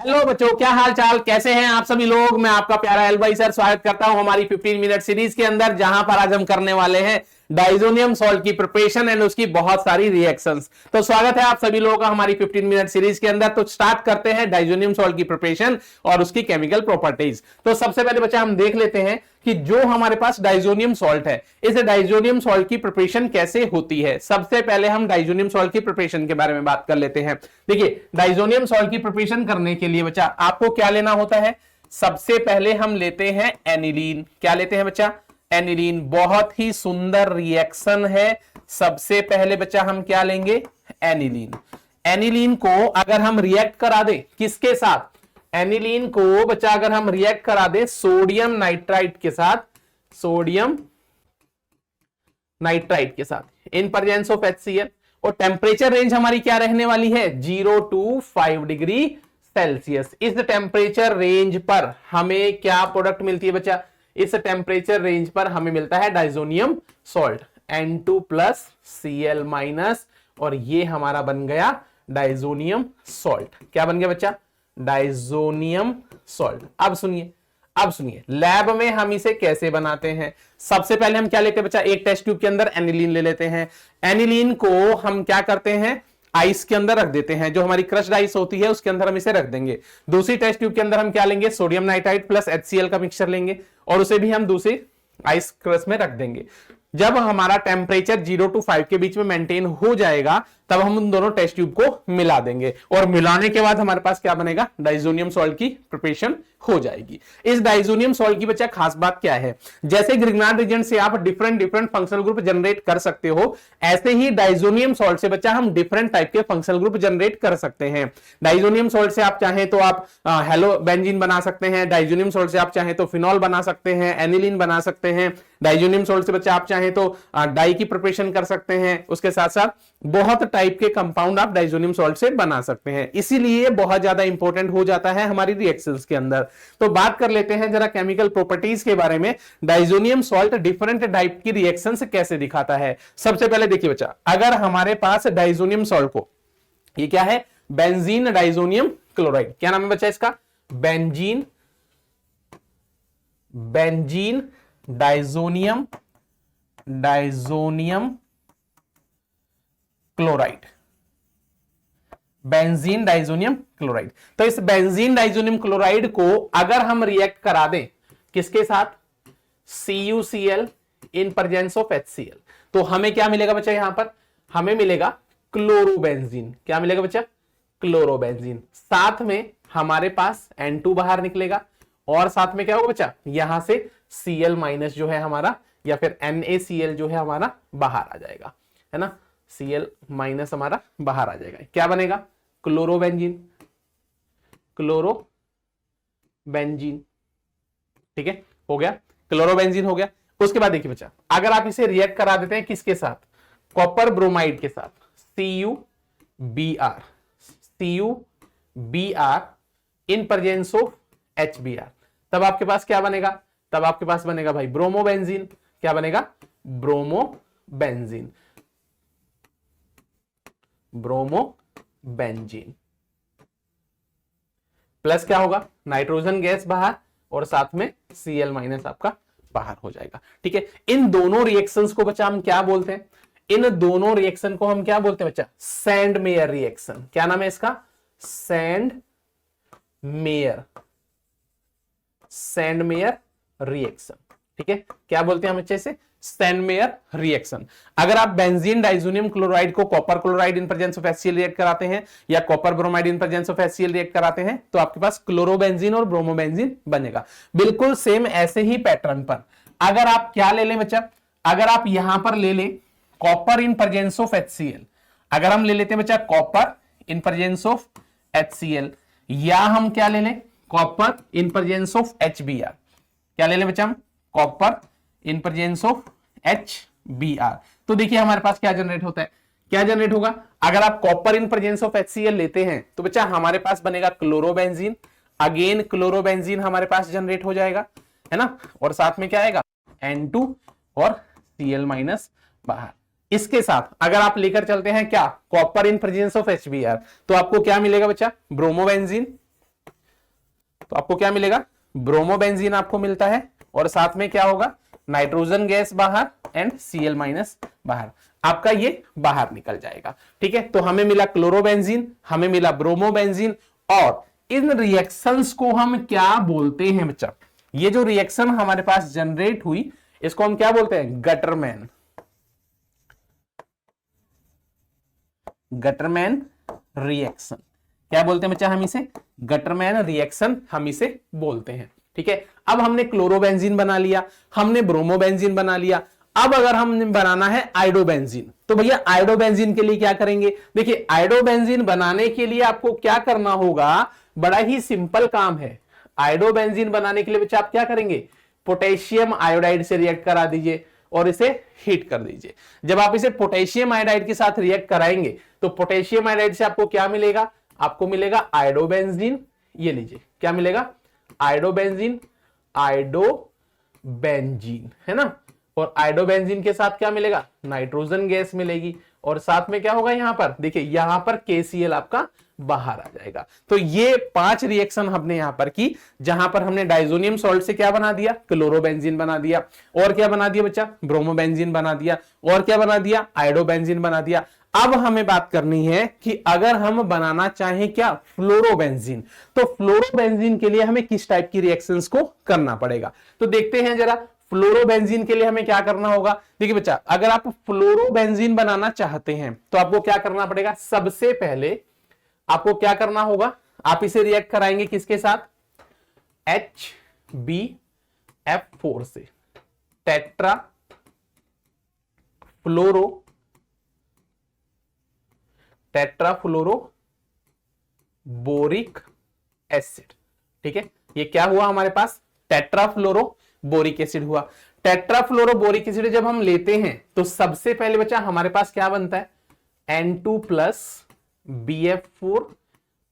Hello बच्चों, क्या हाल चाल, कैसे हैं आप सभी लोग। मैं आपका प्यारा एल भाई सर स्वागत करता हूं हमारी 15 मिनट सीरीज के अंदर, जहां पर आज हम करने वाले हैं डाइजोनियम सॉल्ट की प्रिपरेशन एंड उसकी बहुत सारी रिएक्शंस। तो स्वागत है आप सभी लोगों का हमारी 15 मिनट सीरीज के अंदर। तो स्टार्ट करते हैं डाइजोनियम सॉल्ट की प्रिपरेशन और उसकी केमिकल प्रॉपर्टीज। तो सबसे पहले बच्चा हम देख लेते हैं कि जो हमारे पास डाइजोनियम सॉल्ट है, इस डाइजोनियम सॉल्ट की प्रिपरेशन कैसे होती है। सबसे पहले हम डाइजोनियम सॉल्ट की प्रिपरेशन के बारे में बात कर लेते हैं। देखिए, डाइजोनियम सॉल्ट की प्रिपरेशन करने के लिए बच्चा आपको क्या लेना होता है। सबसे पहले हम लेते हैं एनिलीन। क्या लेते हैं बच्चा? एनिलीन। बहुत ही सुंदर रिएक्शन है। सबसे पहले बच्चा हम क्या लेंगे? एनिलीन। एनिलीन को अगर हम रिएक्ट करा दे किसके साथ? एनिलीन को बच्चा अगर हम रिएक्ट करा दे सोडियम नाइट्राइट के साथ, सोडियम नाइट्राइट के साथ इन प्रेजेंस ऑफ HCl, और टेम्परेचर रेंज हमारी क्या रहने वाली है? 0 to 5 डिग्री सेल्सियस। इस टेम्परेचर रेंज पर हमें क्या प्रोडक्ट मिलती है बच्चा? इस टेम्परेचर रेंज पर हमें मिलता है डाइजोनियम सॉल्ट N2+Cl-, और ये हमारा बन गया डाइजोनियम सॉल्ट। क्या बन गया बच्चा? Diazonium salt. अब सुनिए लैब में हम इसे कैसे बनाते हैं। सबसे पहले हम क्या लेते हैं बच्चा? एक टेस्ट ट्यूब के अंदर एनिलीन ले लेते हैं। एनिलीन को हम क्या करते हैं? आइस के अंदर रख देते हैं। जो हमारी क्रश्ड आइस होती है उसके अंदर हम इसे रख देंगे। दूसरी टेस्ट ट्यूब के अंदर हम क्या लेंगे? सोडियम नाइट्राइट प्लस HCl का मिक्सचर लेंगे और उसे भी हम दूसरी आइस क्रश में रख देंगे। जब हमारा टेम्परेचर 0 to 5 के बीच में मेंटेन हो जाएगा, तब हम उन दोनों टेस्ट ट्यूब को मिला देंगे, और मिलाने के बाद हमारे पास क्या बनेगा? डाइजोनियम सॉल्ट की प्रिपरेशन हो जाएगी। इस डाइजोनियम सॉल्ट की बच्चा खास बात क्या है? जैसे ग्रिग्नार्ड रिएजेंट से आप डिफरेंट फंक्शनल ग्रुप जनरेट कर सकते हो, ऐसे ही डाइजोनियम सॉल्ट से बच्चा हम डिफरेंट टाइप के फंक्शनल ग्रुप जनरेट कर सकते हैं। डाइजोनियम सॉल्ट से आप चाहें तो आप हेलो बेंजीन बना सकते हैं। डाइजोनियम सॉल्ट से आप चाहें तो फिनॉल बना सकते हैं, एनिलीन बना सकते हैं। डाइजोनियम सॉल्ट से बच्चा आप चाहें तो डाई की प्रिपरेशन कर सकते हैं। उसके साथ साथ बहुत टाइप के कंपाउंड आप डाइजोनियम सॉल्ट से बना सकते हैं। इसीलिए बहुत ज्यादा इंपॉर्टेंट हो जाता है हमारी रिएक्शंस के अंदर। तो बात कर लेते हैं जरा केमिकल प्रॉपर्टीज के बारे में। डाइजोनियम सॉल्ट डिफरेंट टाइप की रिएक्शंस कैसे दिखाता है। सबसे पहले देखिए बच्चा, अगर हमारे पास डाइजोनियम सॉल्ट को, ये क्या है? Benzene diazonium chloride. क्या नाम है बच्चा इसका? Benzene diazonium chloride. Benzene diazonium chloride. तो इस बेंजीन डाइजोनियम क्लोराइड को अगर हम रिएक्ट करा दें किसके साथ? CuCl in presence of HCl, तो हमें क्या मिलेगा बच्चा? यहां पर हमें मिलेगा क्लोरोबेंजीन। क्या मिलेगा बच्चा? क्लोरोबेंजीन। साथ में हमारे पास N2 बाहर निकलेगा, और साथ में क्या होगा बच्चा? यहां से Cl- जो है हमारा, या फिर NaCl जो है हमारा बाहर आ जाएगा, है ना। Cl- हमारा बाहर आ जाएगा। क्या बनेगा? क्लोरोबेंजीन। ठीक है, हो गया, क्लोरोबेंजीन हो गया। उसके बाद देखिए बच्चा, अगर आप इसे रिएक्ट करा देते हैं किसके साथ? कॉपर ब्रोमाइड के साथ, CuBr in presence of HBr, तब आपके पास क्या बनेगा? तब आपके पास बनेगा भाई ब्रोमोबेंजीन। क्या बनेगा? ब्रोमोबेंजीन। प्लस क्या होगा? नाइट्रोजन गैस बाहर, और साथ में Cl- आपका बाहर हो जाएगा। ठीक है, इन दोनों रिएक्शंस को बच्चा हम क्या बोलते हैं? इन दोनों रिएक्शन को हम क्या बोलते हैं बच्चा? Sand mayor reaction. क्या नाम है इसका? Sand mayor reaction. ठीक है, क्या बोलते हैं हम बच्चे इसे? Sand mayor reaction. अगर आप बेंजीन डाइजोनियम क्लोराइड को copper chloride in presence of HCl react कराते हैं, या copper bromide in presence of HCl react कराते हैं, तो आपके पास क्लोरोबेंजीन और ब्रोमोबेंजीन बनेगा। बिल्कुल सेम ऐसे ही पैटर्न पर अगर आप क्या ले लें बच्चा? अगर आप यहां पर ले लें copper in presence of HCl, अगर हम ले लेते हैं बच्चा copper in presence of HCl, या हम क्या ले लें? Copper in presence of HBr। क्या ले लें बच्चा हम? Copper in presence of HBr। तो देखिए हमारे पास क्या जनरेट होता है? क्या जनरेट होगा? अगर आप copper in presence of HCl लेते हैं तो बच्चा हमारे पास बनेगा क्लोरोबेंजीन। अगेन क्लोरोबेंजीन हमारे पास जनरेट हो जाएगा, है ना, और साथ में क्या आएगा? N2 और Cl- बाहर। इसके साथ अगर आप लेकर चलते हैं क्या? Copper in presence of HBr, तो आपको क्या मिलेगा बच्चा? ब्रोमोबेंजीन। तो आपको क्या मिलेगा, ब्रोमोबेंजीन आपको मिलता है, और साथ में क्या होगा, नाइट्रोजन गैस बाहर एंड Cl माइनस बाहर, आपका ये बाहर निकल जाएगा। ठीक है, तो हमें मिला क्लोरोबेंजीन, हमें मिला ब्रोमोबेंजीन, और इन रिएक्शंस को हम क्या बोलते हैं बच्चा, ये जो रिएक्शन हमारे पास जनरेट हुई इसको हम क्या बोलते हैं, गटरमैन, गटरमैन रिएक्शन। क्या बोलते हैं बच्चा हम इसे, गटरमैन रिएक्शन हम इसे बोलते हैं। ठीक है, अब हमने क्लोरोबेंजीन बना लिया, हमने ब्रोमोबेंजीन बना लिया, अब अगर हमने बनाना है आयोडोबेंजीन, तो भैया आयोडोबेंजीन के लिए क्या करेंगे, देखिए आयोडोबेंजीन बनाने के लिए आपको क्या करना होगा, बड़ा ही सिंपल काम है। आयोडोबेंजीन बनाने के लिए बच्चा आप क्या करेंगे, पोटेशियम आयोडाइड से रिएक्ट करा दीजिए और इसे हीट कर दीजिए। जब आप इसे पोटेशियम आयोडाइड के साथ रिएक्ट कराएंगे तो पोटेशियम आयोडाइड से आपको क्या मिलेगा, आपको मिलेगा आयोडोबेंजीन, ये लीजिए क्या मिलेगा, आयोडोबेंजीन, आयोडोबेंजीन है ना, और आयोडोबेंजीन के साथ क्या मिलेगा, नाइट्रोजन गैस मिलेगी, और साथ में क्या होगा, यहां पर देखिए यहां पर KCl आपका बाहर आ जाएगा। तो ये 5 रिएक्शन हमने यहां पर की, जहां पर हमने डाइजोनियम सॉल्ट से क्या बना दिया, क्लोरोबेंजीन बना दिया, और क्या बना दिया बच्चा, ब्रोमोबेंजीन बना दिया, और क्या बना दिया, आयोडोबेंजीन बना दिया। अब हमें बात करनी है कि अगर हम बनाना चाहें क्या, फ्लोरोबेंजीन, तो फ्लोरोबेंजीन के लिए हमें किस टाइप की रिएक्शंस को करना पड़ेगा, तो देखते हैं जरा। फ्लोरोबेंजीन के लिए हमें क्या करना होगा, देखिए बच्चा अगर आप फ्लोरोबेंजीन बनाना चाहते हैं तो आपको क्या करना पड़ेगा, सबसे पहले आपको क्या करना होगा, आप इसे रिएक्ट कराएंगे किसके साथ, HbF4 से, टेट्रा फ्लोरो बोरिक एसिड। ठीक है, ये क्या हुआ हमारे पास, टेट्राफ्लोरो बोरिक एसिड हुआ। टेट्राफ्लोरो बोरिक एसिड जब हम लेते हैं तो सबसे पहले बच्चा हमारे पास क्या बनता है, N2 प्लस BF4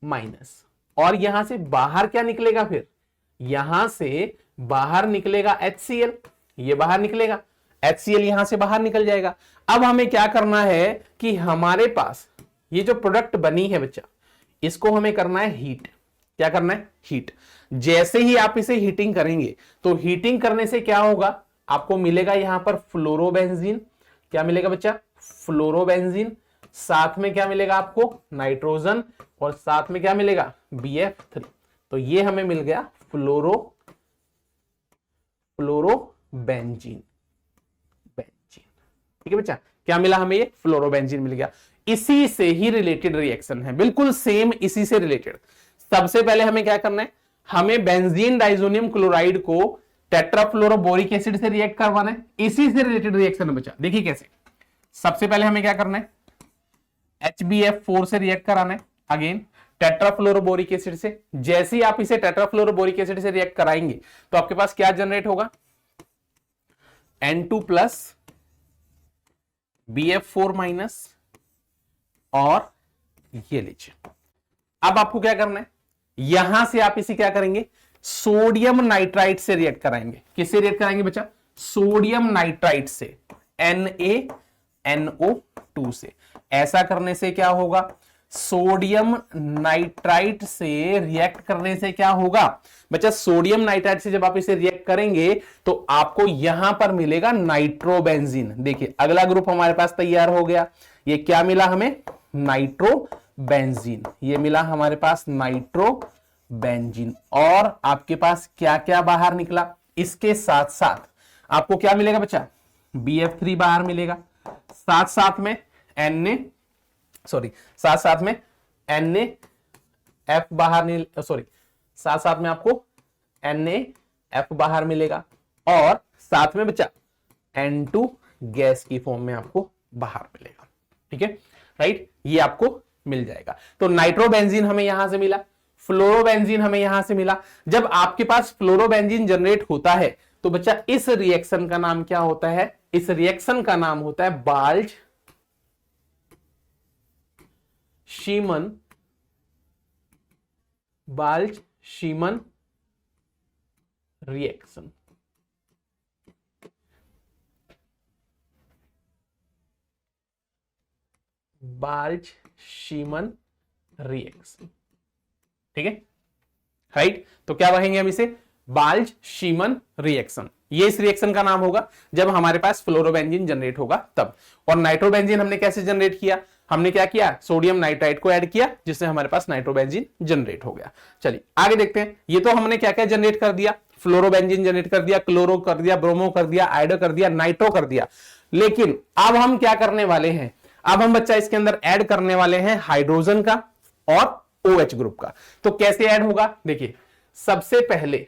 माइनस, और यहां से बाहर क्या निकलेगा, फिर यहां से बाहर निकलेगा HCl, ये बाहर निकलेगा, HCl यहां से बाहर निकल जाएगा। अब हमें क्या करना है कि हमारे पास ये जो प्रोडक्ट बनी है बच्चा, इसको हमें करना है हीट। क्या करना है, हीट। जैसे ही आप इसे हीटिंग करेंगे तो हीटिंग करने से क्या होगा, आपको मिलेगा यहां पर फ्लोरोबेंजीन, क्या मिलेगा बच्चा, फ्लोरोबेंजीन, साथ में क्या मिलेगा आपको, नाइट्रोजन, और साथ में क्या मिलेगा, BF3। तो ये हमें मिल गया फ्लोरोबेंजीन। ठीक है बच्चा, क्या मिला हमें, ये फ्लोरोबेंजीन मिल गया। इसी से ही रिलेटेड रिएक्शन है, बिल्कुल सेम इसी से रिलेटेड। सबसे पहले हमें क्या करना है, हमें बेंजीन डाइजोनियम क्लोराइड को टेट्राफ्लोरोबोरिक एसिड से रिएक्ट करवाना है, इसी से रिलेटेड रिएक्शन है बच्चा। देखिए कैसे, सबसे पहले हमें क्या करना है, HbF4 से रिएक्ट कराना है, अगेन टेट्राफ्लोरोबोरिक एसिड से। जैसे ही आप इसे टेट्राफ्लोरोबोरिक एसिड से रिएक्ट कराएंगे तो आपके पास क्या जनरेट होगा, N2 प्लस BF4 माइनस, और ये लीजिए। अब आपको क्या करना है, यहां से आप इसे क्या करेंगे, सोडियम नाइट्राइट से रिएक्ट कराएंगे। किससे रिएक्ट कराएंगे बच्चा, सोडियम नाइट्राइट से, NaNO2 से। ऐसा करने से क्या होगा, सोडियम नाइट्राइट से रिएक्ट करने से क्या होगा बच्चा, सोडियम नाइट्राइट से जब आप इसे रिएक्ट करेंगे तो आपको यहां पर मिलेगा नाइट्रोबेंजीन। देखिए अगला ग्रुप हमारे पास तैयार हो गया, ये क्या मिला हमें, नाइट्रोबेंजीन, ये मिला हमारे पास नाइट्रोबेंजीन। और आपके पास क्या क्या बाहर निकला, इसके साथ साथ आपको क्या मिलेगा बच्चा, BF3 बाहर मिलेगा, साथ साथ में NaF बाहर, साथ साथ में आपको NaF बाहर मिलेगा, और साथ में बच्चा N2 गैस की फॉर्म में आपको बाहर मिलेगा। ठीक है, राइट, ये आपको मिल जाएगा। तो नाइट्रोबेंजीन हमें यहां से मिला, फ्लोरोबेंजीन हमें यहां से मिला। जब आपके पास फ्लोरोबेंजीन जनरेट होता है तो बच्चा इस रिएक्शन का नाम क्या होता है, इस रिएक्शन का नाम होता है बाल्ज शीमन रिएक्शन। बाल्ज शीमन रिएक्शन। ठीक है, राइट। तो क्या कहेंगे हम इसे, बाल्ज शीमन रिएक्शन। ये इस रिएक्शन का नाम होगा जब हमारे पास फ्लोरोबेंजीन जनरेट होगा तब। और नाइट्रोबेंजीन हमने कैसे जनरेट किया, हमने क्या किया, सोडियम नाइट्राइड को ऐड किया जिससे हमारे पास नाइट्रोबेंजीन जनरेट हो गया। चलिए आगे देखते हैं। ये तो हमने क्या क्या जनरेट कर दिया, फ्लोरोबेंजीन जनरेट कर दिया, क्लोरो कर दिया, ब्रोमो कर दिया, आइडो कर दिया, नाइट्रो कर दिया। लेकिन अब हम क्या करने वाले हैं, अब हम बच्चा इसके अंदर ऐड करने वाले हैं हाइड्रोजन का और OH ग्रुप का। तो कैसे ऐड होगा, देखिए सबसे पहले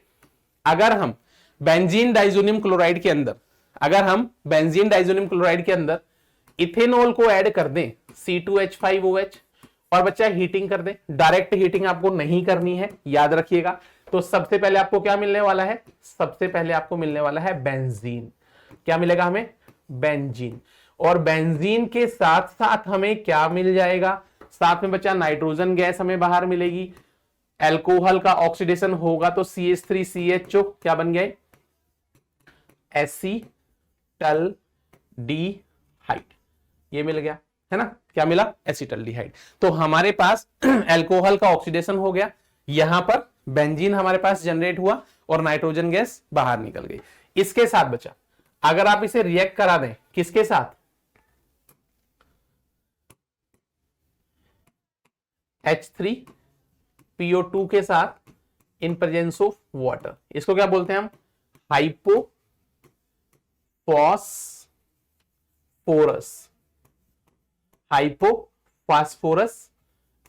अगर हम बेंजीन डाइजोनियम क्लोराइड के अंदर, अगर हम बेंजीन डाइजोनियम क्लोराइड के अंदर इथेनॉल को ऐड कर दें C2H5OH और बच्चा हीटिंग कर दें, डायरेक्ट हीटिंग आपको नहीं करनी है, याद रखिएगा। तो सबसे पहले आपको क्या मिलने वाला है, सबसे पहले आपको मिलने वाला है बेंजीन। क्या मिलेगा हमें, बेंजीन। और बेंजीन के साथ साथ हमें क्या मिल जाएगा, साथ में बच्चा नाइट्रोजन गैस हमें बाहर मिलेगी। एल्कोहल का ऑक्सीडेशन होगा तो CH3CHO क्या बन गए, एसीटल्डिहाइड, ये मिल गया है ना, क्या मिला, एसीटल्डिहाइड। तो हमारे पास एल्कोहल का ऑक्सीडेशन हो गया, यहां पर बेंजीन हमारे पास जनरेट हुआ और नाइट्रोजन गैस बाहर निकल गई। इसके साथ बचा, अगर आप इसे रिएक्ट करा दें किसके साथ, H3PO2 के साथ इन प्रेजेंस ऑफ वाटर, इसको क्या बोलते हैं हम, हाइपोफॉस्फोरस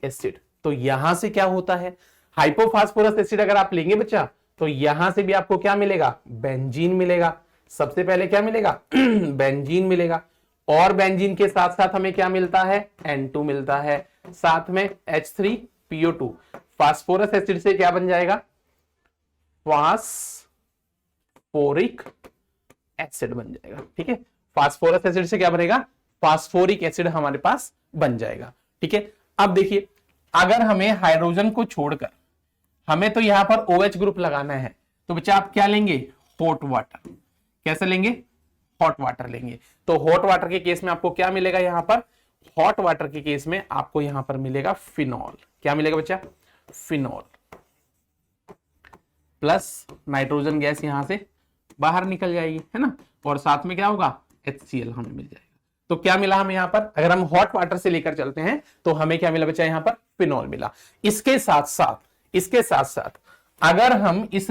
एसिड। तो यहां से क्या होता है, हाइपोफॉस्फोरस एसिड अगर आप लेंगे बच्चा तो यहां से भी आपको क्या मिलेगा, बेंजीन मिलेगा। सबसे पहले क्या मिलेगा बेंजीन मिलेगा, और बेंजीन के साथ साथ हमें क्या मिलता है, N2 मिलता है, साथ में H3PO2। फास्फोरस एसिड से क्या बन जाएगा, फास्फोरिक एसिड बन जाएगा। ठीक है, फास्फोरस एसिड से क्या बनेगा, फास्फोरिक एसिड हमारे पास बन जाएगा। ठीक है, अब देखिए अगर हमें हाइड्रोजन को छोड़कर हमें तो यहां पर OH ग्रुप लगाना है, तो बच्चा आप क्या लेंगे, हॉट वाटर। कैसे लेंगे, हॉट वाटर लेंगे। तो हॉट वाटर के केस में आपको क्या मिलेगा, यहां पर हॉट वाटर के केस में आपको यहां पर मिलेगा फिनॉल। क्या मिलेगा बच्चा, फिनॉल प्लस नाइट्रोजन गैस यहां से बाहर निकल जाएगी, है ना, और साथ में क्या होगा, HCl हमें मिल जाएगा। तो क्या मिला हमें यहां पर, अगर हम हॉट वाटर से लेकर चलते हैं तो हमें क्या मिला बच्चा, यहां पर फिनॉल मिला। इसके साथ साथ अगर हम इस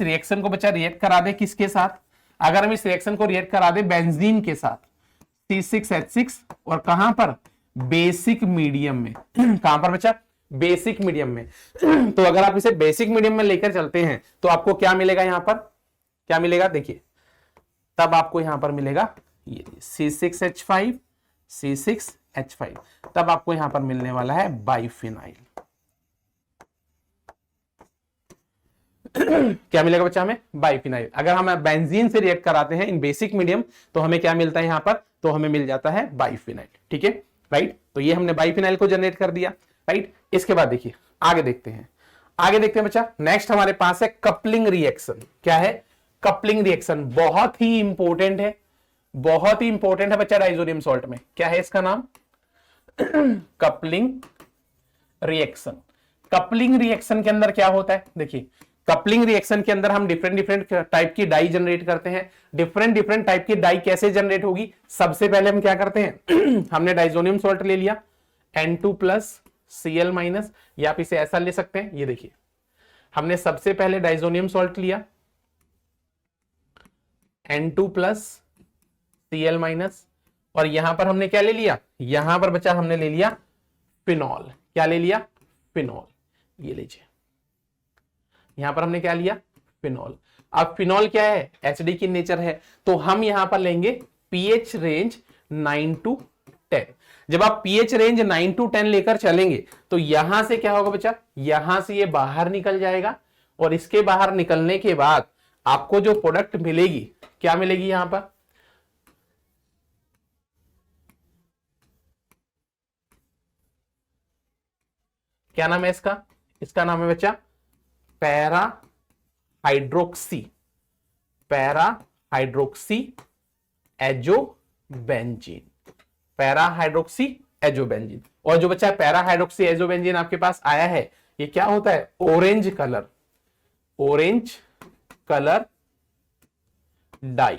रिएक्शन को बच्चा रिएक्ट करा दे किसके साथ, अगर हम इस रिएक्शन को रिएक्ट करा दे बेंजीन के साथ C6H6 और कहां पर, बेसिक मीडियम में कहां पर बच्चा, बेसिक मीडियम में। तो अगर आप इसे बेसिक मीडियम में लेकर चलते हैं तो आपको क्या मिलेगा, यहां पर क्या मिलेगा, देखिए तब आपको यहां पर मिलेगा ये C6H5 C6H5, तब आपको यहां पर मिलने वाला है बाइफिनाइल। क्या मिलेगा बच्चा हमें, बाइफिनाइल। अगर हम बेंजीन से रिएक्ट कराते हैं इन बेसिक मीडियम तो हमें क्या मिलता है यहां पर, तो हमें मिल जाता है बाइफिनाइल। ठीक है, राइट। तो ये हमने बाइफिनाइल को जनरेट कर दिया, राइट। इसके बाद देखिए आगे देखते हैं बच्चा, नेक्स्ट हमारे पास है कपलिंग रिएक्शन। क्या है, कपलिंग रिएक्शन बहुत ही इंपॉर्टेंट है, बहुत ही इंपॉर्टेंट है बच्चा डाइजोनियम सॉल्ट में। क्या है इसका नाम, कपलिंग रिएक्शन। कपलिंग रिएक्शन के अंदर क्या होता है, देखिए कपलिंग रिएक्शन के अंदर हम डिफरेंट टाइप की डाई जनरेट करते हैं। डिफरेंट टाइप की डाई कैसे जनरेट होगी, सबसे पहले हम क्या करते हैं हमने डाइजोनियम सॉल्ट ले लिया N2+Cl-, या आप इसे ऐसा ले सकते हैं, ये देखिए हमने सबसे पहले डाइजोनियम सॉल्ट लिया N2+Cl-, और यहां पर हमने क्या ले लिया, यहां पर बच्चा हमने ले लिया फिनॉल। क्या ले लिया, फिनॉल, ये लीजिए यहां पर हमने क्या लिया, फिनॉल। अब फिनॉल क्या है, एसिडिक की नेचर है, तो हम यहां पर लेंगे pH रेंज 9 to 10। जब आप pH रेंज 9 to 10 लेकर चलेंगे तो यहां से क्या होगा बच्चा, यहां से ये बाहर निकल जाएगा, और इसके बाहर निकलने के बाद आपको जो प्रोडक्ट मिलेगी, क्या मिलेगी यहां पर, क्या नाम है इसका, इसका नाम है बच्चा para hydroxy azobenzene. Para hydroxy azobenzene. और जो बच्चा पैरा हाइड्रोक्सी एजोबेंजीन आपके पास आया है, ये क्या होता है, ऑरेंज कलर डाई।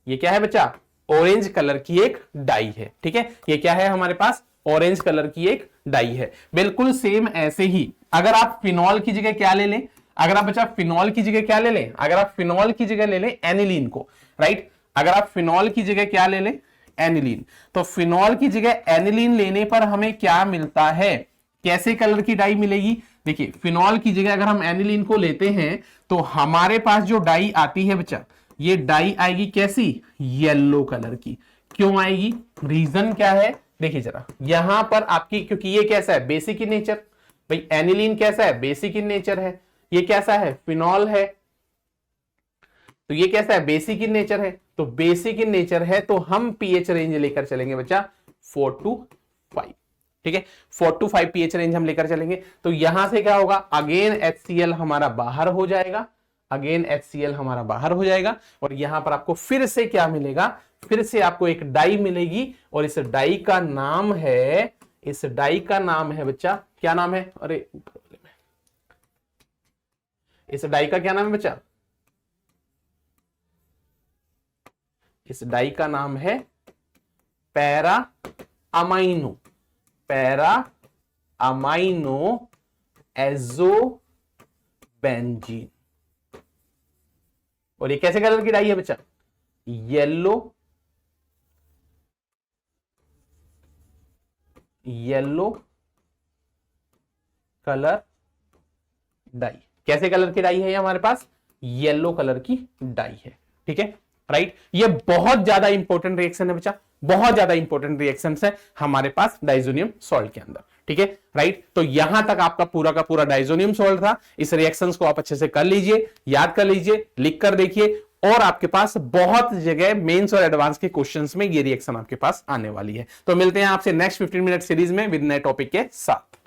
ये क्या है बच्चा, ऑरेंज कलर की एक डाई है। ठीक है, ये क्या है हमारे पास, ऑरेंज कलर की एक डाई है। बिल्कुल सेम ऐसे ही अगर आप फिनॉल की जगह क्या ले लें, अगर आप बच्चा फिनॉल की जगह क्या ले लें, अगर आप फिनॉल की जगह ले लें एनिलीन को, राइट, अगर आप फिनॉल की जगह क्या ले लें, एनिलीन, तो फिनॉल की जगह एनिलीन लेने पर हमें क्या मिलता है, कैसे कलर की डाई मिलेगी। देखिए फिनॉल की जगह अगर हम एनिलीन को लेते हैं तो हमारे पास जो डाई आती है बच्चा, ये डाई आएगी कैसी, येलो कलर की। क्यों आएगी, रीजन क्या है, देखिए जरा यहां पर आपकी, क्योंकि ये कैसा है, बेसिक इन नेचर, भाई एनिलीन कैसा है, बेसिक इन नेचर है, ये कैसा है, फिनॉल है, तो ये कैसा है, बेसिक इन नेचर है। तो बेसिक इन नेचर है तो हम पीएच रेंज लेकर चलेंगे बच्चा 4 to 5। ठीक है, 4 to 5 पीएच रेंज हम लेकर चलेंगे। तो यहां से क्या होगा, अगेन HCl हमारा बाहर हो जाएगा, अगेन HCl हमारा बाहर हो जाएगा, और यहां पर आपको फिर से क्या मिलेगा, फिर से आपको एक डाई मिलेगी, और इस डाई का नाम है, इस डाई का नाम है बच्चा, क्या नाम है, अरे इस डाई का क्या नाम है बच्चा, इस डाई का नाम है पैरा अमाइनो एजोबेंजीन। और ये कैसे कलर की डाई है बच्चा, येलो कलर डाई। कैसे कलर की डाई है ये हमारे पास, येलो कलर की डाई है। ठीक है, राइट, ये बहुत ज्यादा इंपॉर्टेंट रिएक्शन है बच्चा, बहुत ज्यादा इंपॉर्टेंट रिएक्शन है हमारे पास डाइजोनियम सॉल्ट के अंदर। ठीक है, राइट, तो यहां तक आपका पूरा का पूरा डाइजोनियम सॉल्ट था। इस रिएक्शंस को आप अच्छे से कर लीजिए, याद कर लीजिए, लिख कर देखिए, और आपके पास बहुत जगह मेंस और एडवांस के क्वेश्चंस में ये रिएक्शन आपके पास आने वाली है। तो मिलते हैं आपसे नेक्स्ट 15 मिनट सीरीज में विद नए टॉपिक के साथ।